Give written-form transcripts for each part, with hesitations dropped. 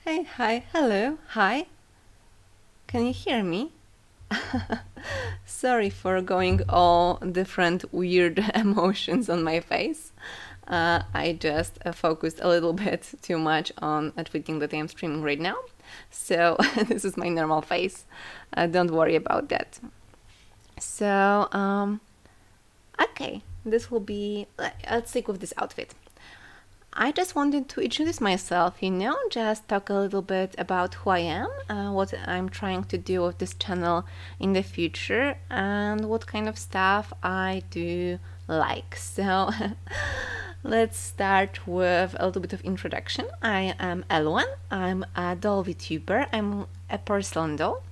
Hi, hello, hi. Can you hear me? Sorry for going all different weird emotions on my face. I just focused a little bit too much on tweeting that I am streaming right now. So this is my normal face. Don't worry about that. So, okay, this will be. Let's stick with this outfit. I just wanted to introduce myself, just talk a little bit about who I am, what I'm trying to do with this channel in the future, and what kind of stuff I do like. So, let's start with a little bit of introduction. I am Elwen, I'm a doll VTuber, I'm a porcelain doll.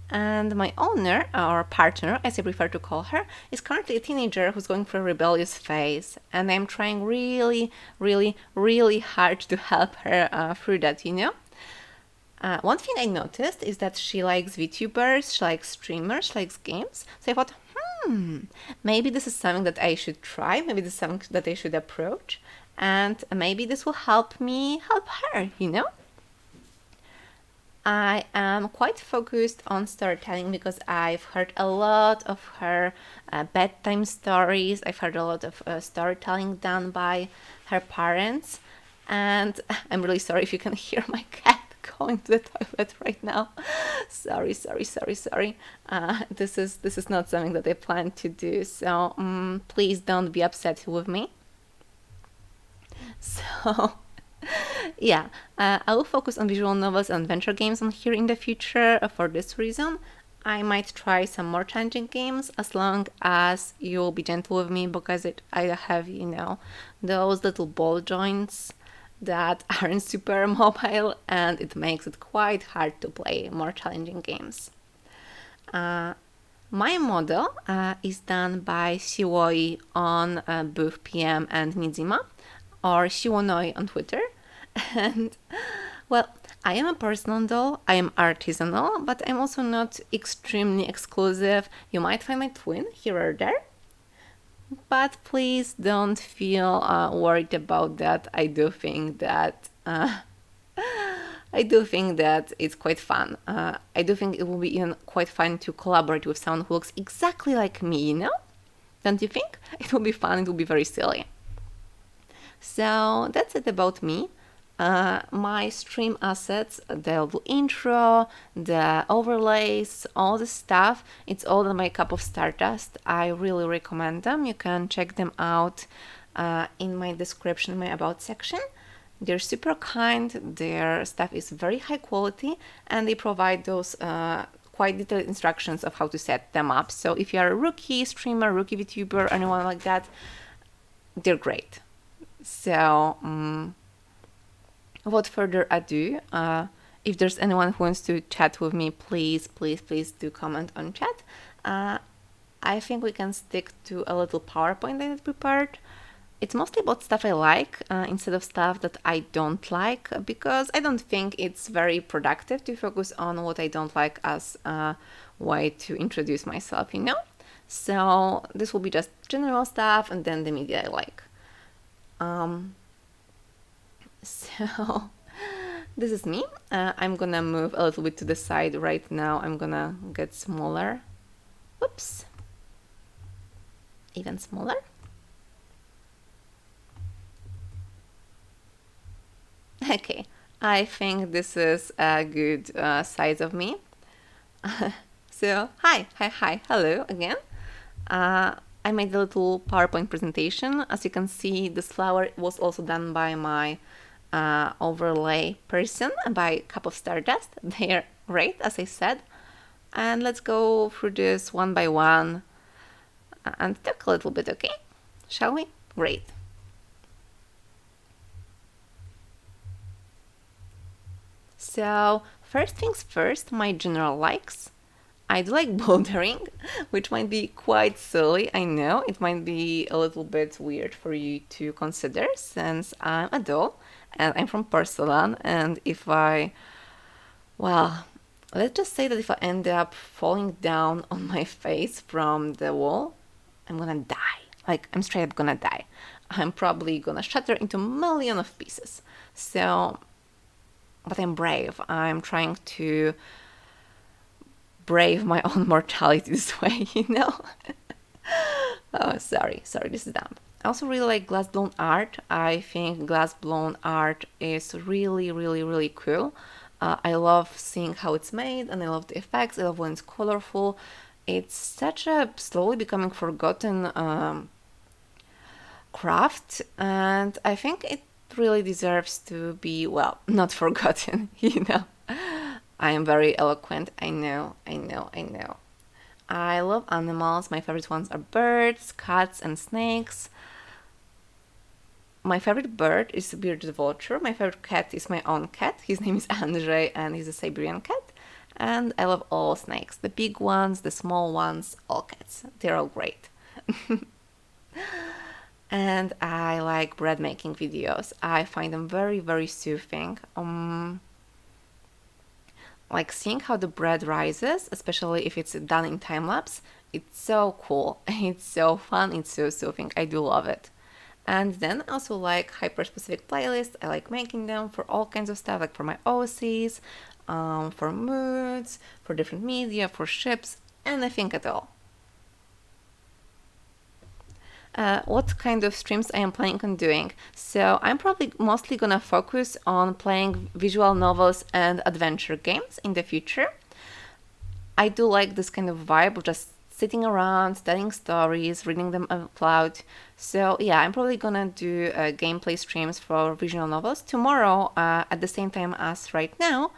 And my owner, or partner, as I prefer to call her, is currently a teenager who's going through a rebellious phase. And I'm trying really, really, really hard to help her through that. One thing I noticed is that she likes VTubers, she likes streamers, she likes games. So I thought, maybe this is something that I should try, maybe this is something that I should approach. And maybe this will help me help her. I am quite focused on storytelling because I've heard a lot of her bedtime stories. I've heard a lot of storytelling done by her parents. And I'm really sorry if you can hear my cat going to the toilet right now. Sorry. This is not something that I plan to do. So please don't be upset with me. So yeah, I will focus on visual novels and adventure games on here in the future for this reason. I might try some more challenging games as long as you'll be gentle with me because I have, those little ball joints that aren't super mobile and it makes it quite hard to play more challenging games. My model is done by shiwonoi on both PM and Nizima, or shiwonoi on Twitter. And well, I am a personal doll, I am artisanal, but I'm also not extremely exclusive. You might find my twin here or there, but please don't feel worried about that. I do think that it's quite fun. I do think it will be even quite fun to collaborate with someone who looks exactly like me, Don't you think? It will be fun, it will be very silly. So that's it about me. My stream assets, the little intro, the overlays, all the stuff, it's all in my cup of stardust. I really recommend them. You can check them out in my description, my about section. They're super kind, their stuff is very high quality, and they provide those quite detailed instructions of how to set them up. So if you're a rookie streamer, rookie VTuber, anyone like that, they're great. So without further ado, if there's anyone who wants to chat with me, please do comment on chat. I think we can stick to a little PowerPoint that I prepared. It's mostly about stuff I like instead of stuff that I don't like, because I don't think it's very productive to focus on what I don't like as a way to introduce myself, So this will be just general stuff and then the media I like. So this is me. I'm gonna move a little bit to the side right now. I'm gonna get smaller. Oops. Even smaller. Okay, I think this is a good size of me. So hi, hello again. I made a little PowerPoint presentation. As you can see, this flower was also done by my overlay person, by Cup of Stardust. They're great, as I said. And let's go through this one by one and talk a little bit, okay? Shall we? Great. So, first things first, my general likes. I do like bouldering, which might be quite silly, I know. It might be a little bit weird for you to consider since I'm a doll and I'm from Porcelain, and let's just say that if I end up falling down on my face from the wall, I'm gonna die. Like, I'm straight up gonna die. I'm probably gonna shatter into a million of pieces. So but I'm brave. I'm trying to brave my own mortality this way, you know? Oh, sorry, this is dumb. I also really like glass blown art. I think glass blown art is really, really, really cool. I love seeing how it's made, and I love the effects. I love when it's colorful. It's such a slowly becoming forgotten craft, and I think it really deserves to be, well, not forgotten, you know. I am very eloquent. I know. I love animals. My favorite ones are birds, cats, and snakes. My favorite bird is a bearded vulture. My favorite cat is my own cat. His name is Andrzej, and he's a Siberian cat. And I love all snakes, the big ones, the small ones, all cats. They're all great. And I like bread making videos. I find them very, very soothing. Like seeing how the bread rises, especially if it's done in time lapse, it's so cool. It's so fun. It's so soothing. I do love it. And then I also like hyper specific playlists. I like making them for all kinds of stuff, like for my OCs, for moods, for different media, for ships, anything at all. What kind of streams I am planning on doing. So I'm probably mostly gonna focus on playing visual novels and adventure games in the future. I do like this kind of vibe of just sitting around, telling stories, reading them out loud. So yeah, I'm probably gonna do gameplay streams for visual novels tomorrow at the same time as right now.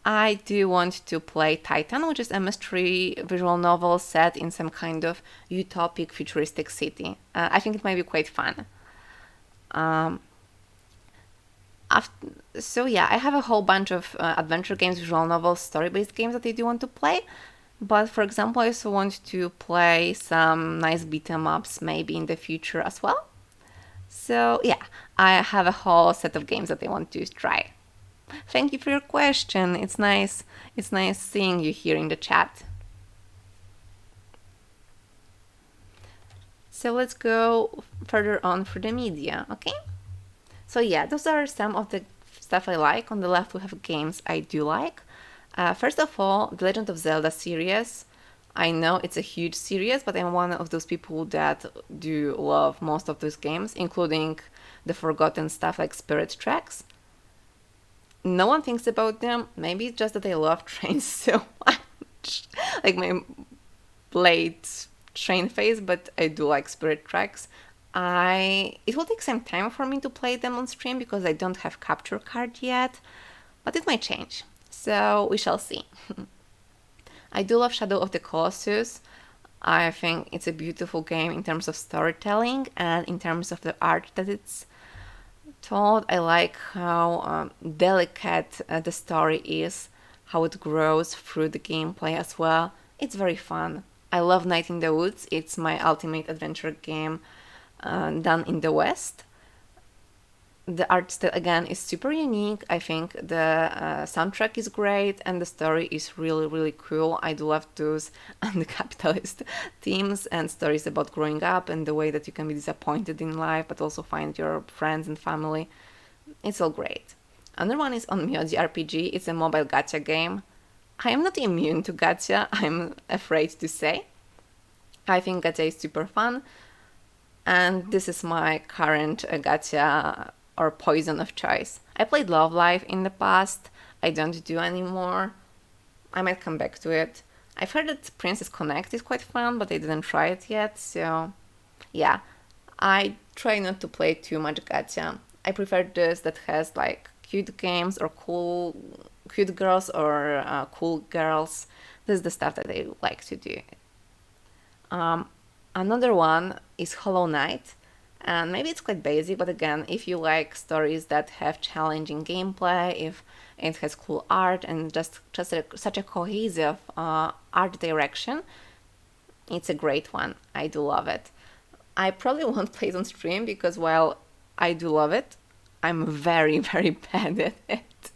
I do want to play Titan, which is a mystery visual novel set in some kind of utopic futuristic city. I think it might be quite fun. So yeah, I have a whole bunch of adventure games, visual novels, story-based games that I do want to play. But for example, I also want to play some nice beat 'em ups maybe in the future as well. So yeah, I have a whole set of games that I want to try. Thank you for your question. It's nice seeing you here in the chat. So let's go further on for the media, okay? So yeah, those are some of the stuff I like. On the left we have games I do like. First of all, the Legend of Zelda series. I know it's a huge series, but I'm one of those people that do love most of those games, including the forgotten stuff like Spirit Tracks. No one thinks about them. Maybe it's just that I love trains so much. Like my late train phase, but I do like Spirit Tracks. It will take some time for me to play them on stream because I don't have capture card yet, but it might change. So we shall see. I do love Shadow of the Colossus. I think it's a beautiful game in terms of storytelling and in terms of the art that it's told. I like how delicate the story is, how it grows through the gameplay as well. It's very fun. I love Night in the Woods. It's my ultimate adventure game done in the West. The art style again is super unique. I think the soundtrack is great and the story is really, really cool. I do love those anti-capitalist themes and stories about growing up and the way that you can be disappointed in life but also find your friends and family. It's all great. Another one is Onmyoji RPG. It's a mobile gacha game. I am not immune to gacha, I'm afraid to say. I think gacha is super fun, and this is my current gacha or poison of choice. I played Love Live in the past. I don't do anymore. I might come back to it. I've heard that Princess Connect is quite fun, but I didn't try it yet, so yeah. I try not to play too much gacha. I prefer this that has like cute games or cute girls or cool girls. This is the stuff that I like to do. Another one is Hollow Knight. And maybe it's quite basic, but again, if you like stories that have challenging gameplay, if it has cool art and just such a cohesive art direction, it's a great one. I do love it. I probably won't play it on stream because while I do love it, I'm very, very bad at it.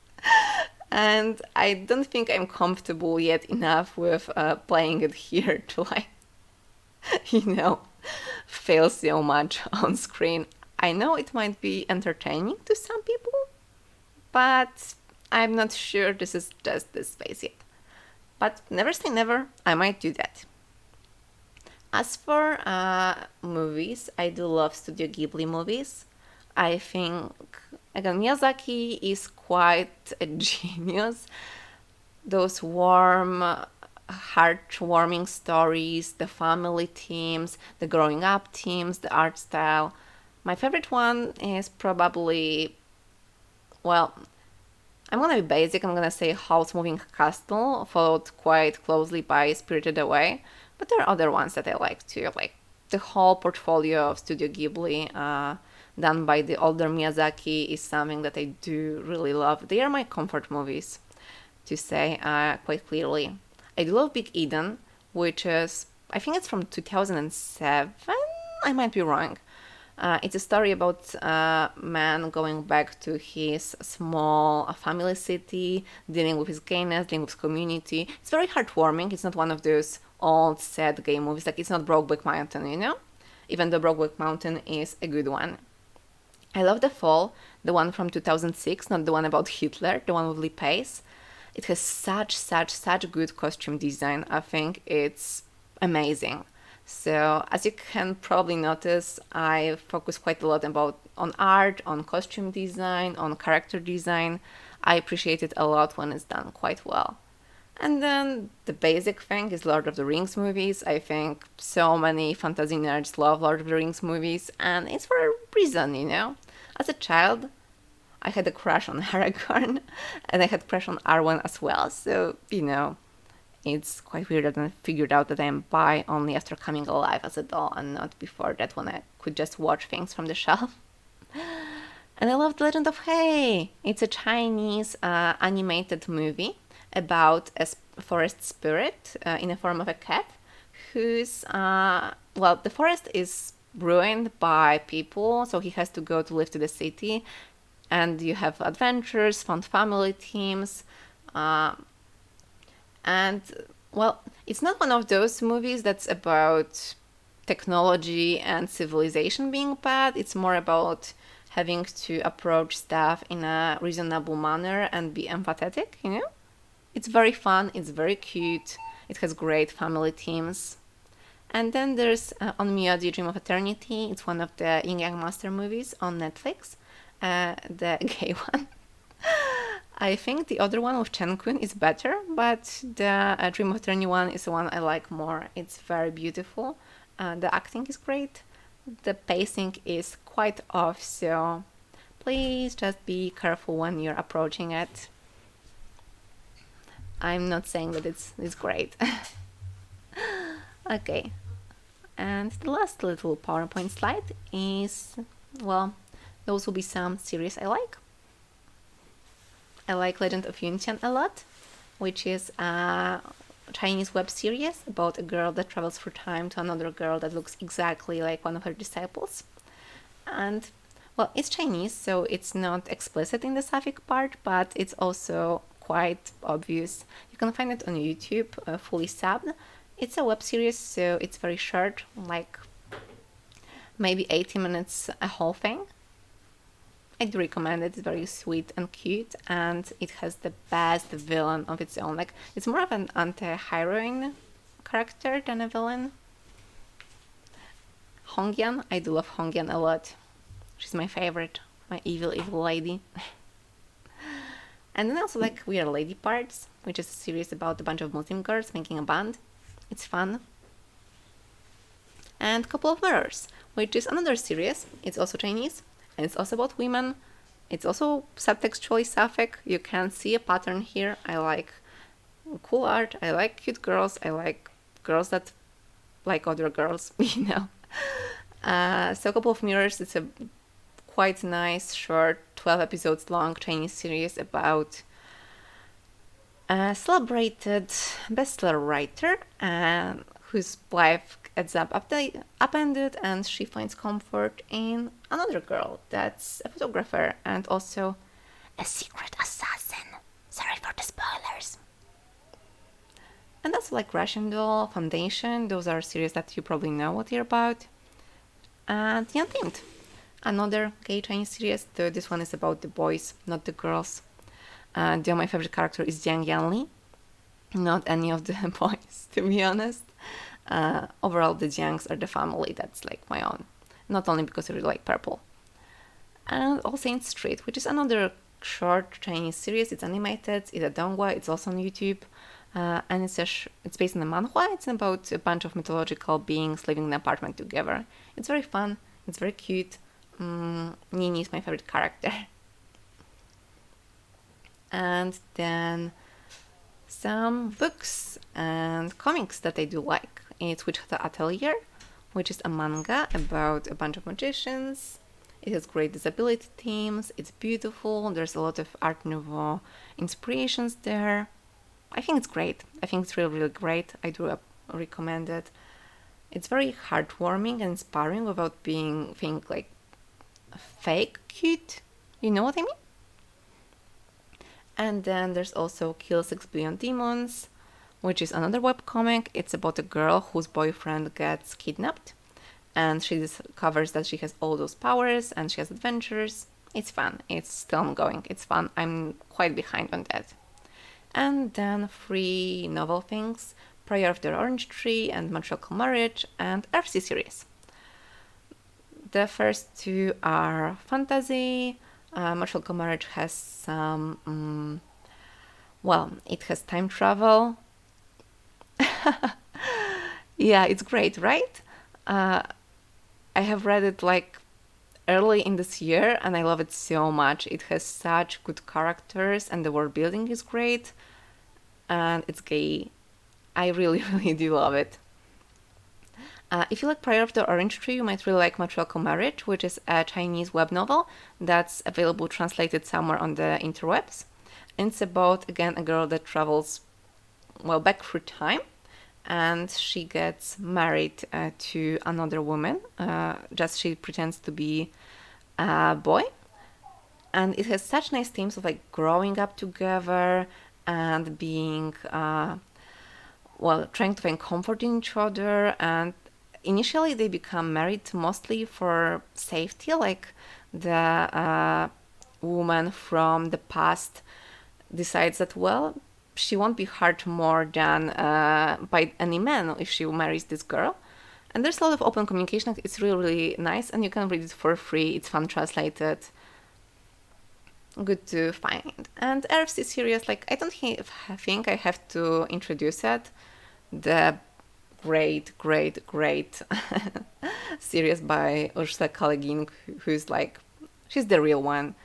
And I don't think I'm comfortable yet enough with playing it here to like, fail so much on screen. I know it might be entertaining to some people, but I'm not sure this is just the space yet. But never say never, I might do that. As for movies, I do love Studio Ghibli movies. I think, again, Miyazaki is quite a genius. Those warm, heartwarming stories, the family themes, the growing up themes, the art style. My favorite one is probably, well, I'm gonna be basic. I'm gonna say House Moving Castle, followed quite closely by Spirited Away. But there are other ones that I like too, like the whole portfolio of Studio Ghibli, done by the older Miyazaki, is something that I do really love. They are my comfort movies, to say quite clearly. I do love Big Eden, which is, I think it's from 2007. I might be wrong. It's a story about a man going back to his small family city, dealing with his gayness, dealing with community. It's very heartwarming. It's not one of those old, sad gay movies. Like, it's not Brokeback Mountain, you know? Even though Brokeback Mountain is a good one. I love The Fall, the one from 2006, not the one about Hitler, the one with Lee Pace. It has such good costume design. I think it's amazing. So as you can probably notice, I focus quite a lot on art, on costume design, on character design. I appreciate it a lot when it's done quite well. And then the basic thing is Lord of the Rings movies. I think so many fantasy nerds love Lord of the Rings movies, and it's for a reason, you know? As a child, I had a crush on Aragorn, and I had a crush on Arwen as well, so, you know, it's quite weird that I figured out that I'm bi only after coming alive as a doll and not before that, when I could just watch things from the shelf. And I love The Legend of Hei. It's a Chinese animated movie about a forest spirit in the form of a cat who's, the forest is ruined by people, so he has to go to live to the city. And you have adventures, fun family themes. And, well, it's not one of those movies that's about technology and civilization being bad. It's more about having to approach stuff in a reasonable manner and be empathetic, you know? It's very fun, it's very cute, it has great family themes. And then there's On Miyagi, Dream of Eternity. It's one of the Yin Yang Master movies on Netflix, the gay one. I think the other one with Chen Kun is better, but the Dream of Eternity one is the one I like more. It's very beautiful. The acting is great. The pacing is quite off, so please just be careful when you're approaching it. I'm not saying that it's great. Okay. And the last little PowerPoint slide is, well, those will be some series I like. I like Legend of Yunqian a lot, which is a Chinese web series about a girl that travels through time to another girl that looks exactly like one of her disciples. And, well, it's Chinese, so it's not explicit in the sapphic part, but it's also quite obvious. You can find it on YouTube, fully subbed. It's a web series, so it's very short, like maybe 80 minutes a whole thing. I do recommend it. It's very sweet and cute, and it has the best villain of its own. Like, it's more of an anti-heroine character than a villain. Hongyan, I do love Hongyan a lot. She's my favorite, my evil lady. And then also like We Are Lady Parts, which is a series about a bunch of Muslim girls making a band. It's fun. And Couple of Mirrors, which is another series. It's also Chinese, and it's also about women. It's also subtextually sapphic. You can see a pattern here. I like cool art. I like cute girls. I like girls that like other girls, you know. So Couple of Mirrors, it's a quite nice, short, 12 episodes long Chinese series about a celebrated bestseller writer whose life ends up upended, and she finds comfort in another girl that's a photographer and also a secret assassin. Sorry for the spoilers. And that's like Russian Doll, Foundation. Those are series that you probably know what they're about. And The Untamed, another gay Chinese series, though this one is about the boys, not the girls. Though my favorite character is Jiang Yanli, not any of the boys, to be honest. Overall, the Jiangs are the family that's like my own, not only because I really like purple. And All Saints Street, which is another short Chinese series. It's animated, it's a donghua, it's also on YouTube. And it's based on a manhua. It's about a bunch of mythological beings living in an apartment together. It's very fun, it's very cute. Nini is my favorite character. And then some books and comics that I do like. It's Witchhata Atelier, which is a manga about a bunch of magicians. It has great disability themes, it's beautiful, there's a lot of Art Nouveau inspirations there. I think it's great. I think it's really, really great. I do recommend it. It's very heartwarming and inspiring without being, like, fake cute. You know what I mean? And then there's also Kill 6 Billion Demons, which is another webcomic. It's about a girl whose boyfriend gets kidnapped, and she discovers that she has all those powers and she has adventures. It's fun. It's still ongoing. It's fun. I'm quite behind on that. And then 3 novel things: Prayer of the Orange Tree and Matriarchal Marriage, and RC series. The first 2 are fantasy. Matriarchal Marriage has some, it has time travel. Yeah, it's great, right? I have read it like early in this year and I love it so much. It has such good characters and the world building is great, and it's gay. I really, really do love it. If you like Prayer of the Orange Tree, you might really like Matriarchal Marriage, which is a Chinese web novel that's available translated somewhere on the interwebs. And it's about, again, a girl that travels, back through time, and she gets married to another woman. Just she pretends to be a boy. And it has such nice themes of like growing up together and being, trying to find comfort in each other. And initially they become married mostly for safety, like the woman from the past decides that, she won't be hurt more than by any man if she marries this girl. And there's a lot of open communication. It's really, really nice, and you can read it for free. It's fun translated. Good to find. And RFC series, I don't think I have to introduce it. The great series by Ursula K. Le Guin, who's she's the real one.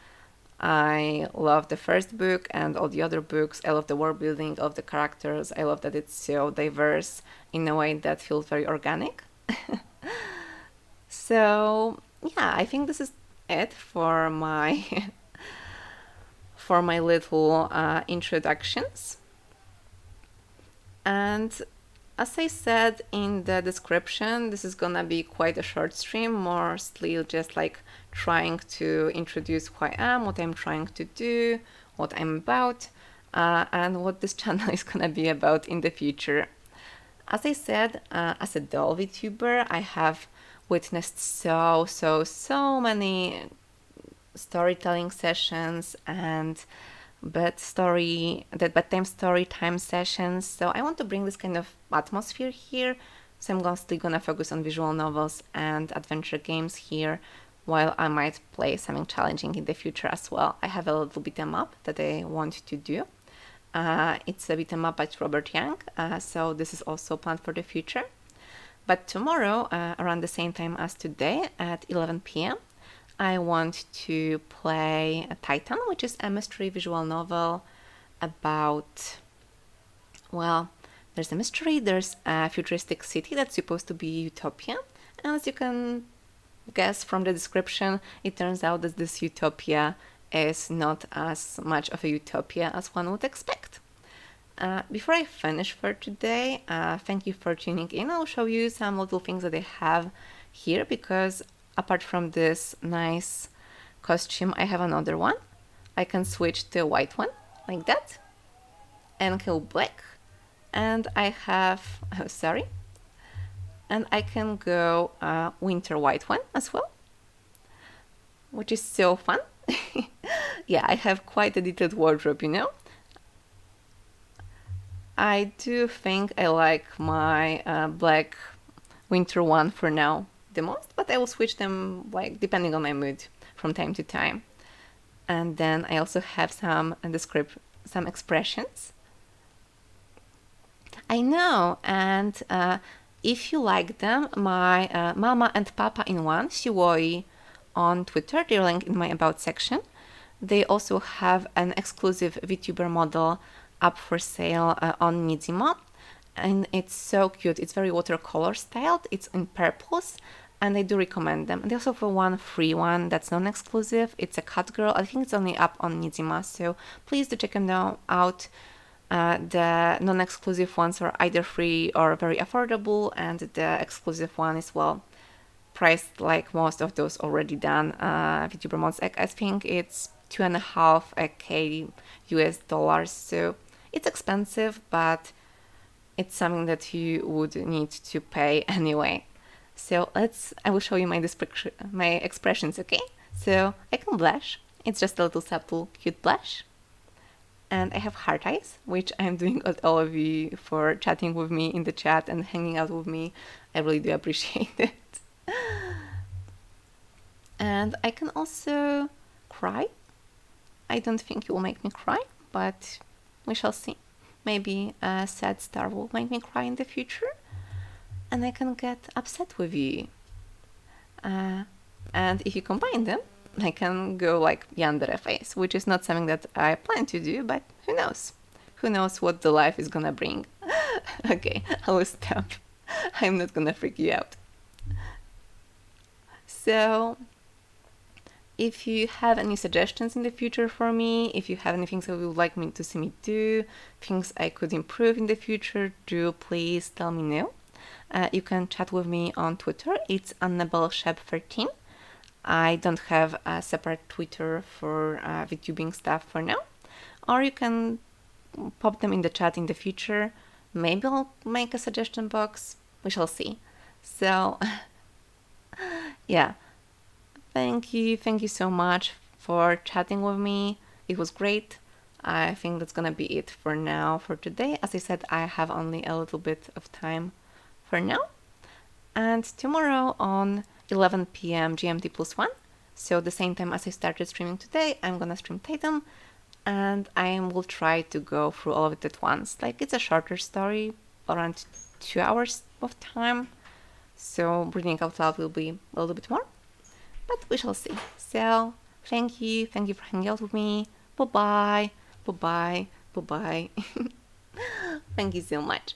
I love the first book and all the other books. I love the world building of the characters. I love that it's so diverse in a way that feels very organic. So yeah, I think this is it for my little introductions. And as I said in the description, this is gonna be quite a short stream, mostly just trying to introduce who I am, what I'm trying to do, what I'm about, and what this channel is gonna be about in the future. As I said, as a doll VTuber, I have witnessed so many storytelling sessions and bedtime story time sessions. So I want to bring this kind of atmosphere here. So I'm mostly gonna focus on visual novels and adventure games here, while I might play something challenging in the future as well. I have a little beat 'em up that I want to do. It's a beat 'em up by Robert Young, so this is also planned for the future. But tomorrow, around the same time as today, at 11 p.m., I want to play Titan, which is a mystery visual novel about, there's a mystery, there's a futuristic city that's supposed to be utopia, and as you can guess from the description, it turns out that this utopia is not as much of a utopia as one would expect. Before I finish for today, thank you for tuning in. I'll show you some little things that I have here, because apart from this nice costume, I have another one. I can switch to a white one, like that, and go black. And I have, and I can go winter white one as well, which is so fun. Yeah, I have quite a detailed wardrobe, you know. I do think I like my black winter one for now the most, but I will switch them like depending on my mood from time to time. And then I also have some some expressions. I know, and if you like them, my Mama and Papa in One, shiwonoi, on Twitter, they're linked in my About section. They also have an exclusive VTuber model up for sale on Nizima, and it's so cute. It's very watercolor styled. It's in purples, and I do recommend them. And they also have one free one that's non-exclusive. It's a cat girl. I think it's only up on Nizima, so please do check them out. The non-exclusive ones are either free or very affordable, and the exclusive one is, well, priced like most of those already done VTuber mods. I think it's 2.5K US dollars, so it's expensive, but it's something that you would need to pay anyway. So I will show you my expressions, okay? So I can blush. It's just a little subtle, cute blush. And I have heart eyes, which I'm doing at all of you for chatting with me in the chat and hanging out with me. I really do appreciate it. And I can also cry. I don't think it will make me cry, but we shall see. Maybe a sad star will make me cry in the future, and I can get upset with you. And if you combine them, I can go like yandere face, which is not something that I plan to do, but who knows? Who knows what the life is gonna bring? Okay, I will stop. I'm not gonna freak you out. So, if you have any suggestions in the future for me, if you have any things that you would like me to see me do, things I could improve in the future, do please tell me now. You can chat with me on Twitter. It's AnnabelleShep13. I don't have a separate Twitter for VTubing stuff for now. Or you can pop them in the chat in the future. Maybe I'll make a suggestion box. We shall see. So, yeah. Thank you so much for chatting with me. It was great. I think that's gonna be it for now for today. As I said, I have only a little bit of time for now. And tomorrow on 11 p.m. GMT +1, so the same time as I started streaming today, I'm gonna stream Tatum, and I will try to go through all of it at once. Like, it's a shorter story, around 2 hours of time, so reading out loud will be a little bit more, but we shall see. So thank you for hanging out with me. Bye bye. Thank you so much.